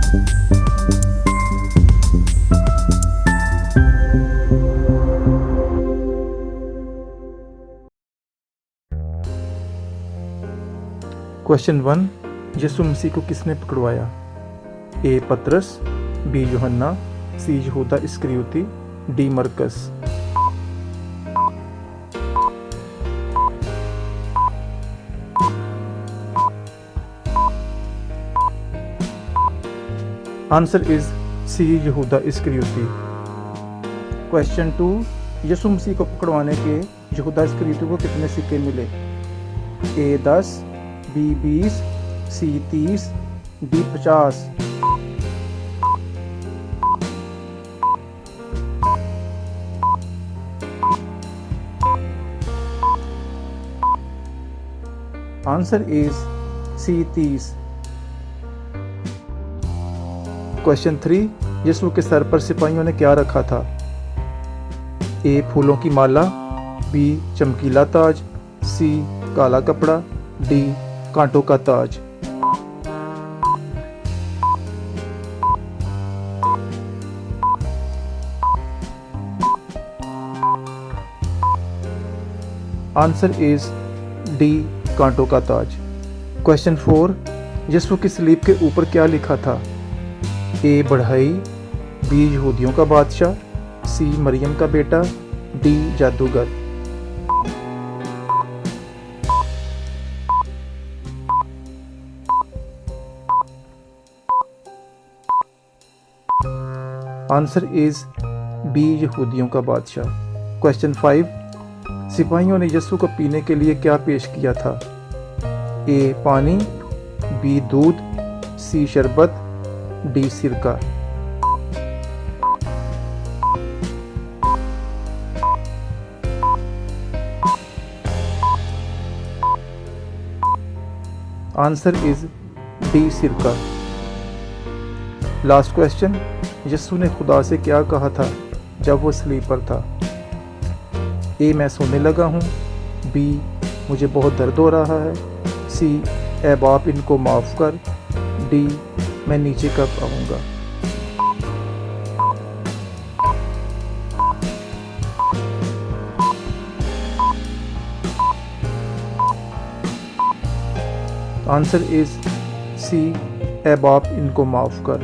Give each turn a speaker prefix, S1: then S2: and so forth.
S1: Question 1, यीशु मसीह को किसने पकड़वाया? ए पतरस, बी यूहन्ना, सी यहूदा इस्करियोती, डी मरकस। आंसर इज सी यहूदा इस्करियोती। क्वेश्चन 2, यीशु मसीह को पकड़वाने के यहूदा इस्करियोती को कितने सिक्के मिले? A 10, B 20, C 30, D 50। Answer is C 30। Question 3, Yeshu के सर पर सिपाहियों ने क्या रखा था? ए फूलों की माला, बी चमकीला ताज, सी काला कपड़ा, डी कांटों का ताज। आंसर इज डी कांटों का ताज। क्वेश्चन 4, यीशु की सलीब के ऊपर क्या लिखा था? ए बढ़ई, बी यहूदियों का बादशाह, सी मरियम का बेटा, डी जादूगर। आंसर इज बी यहूदियों का बादशाह। क्वेश्चन 5, सिपाहियों ने यीशु को पीने के लिए क्या पेश किया था? ए पानी, बी दूध, सी शरबत, डी सिरका। आंसर इज डी सिरका। लास्ट क्वेश्चन, यीशु ने खुदा से क्या कहा था जब वो सलीब पर था? ए मैं सोने लगा हूँ, बी मुझे बहुत दर्द हो रहा है, सी ए बाप इनको माफ़ कर, डी मैं नीचे कब आऊँगा। आंसर इज सी ए बाप इनको माफ़ कर।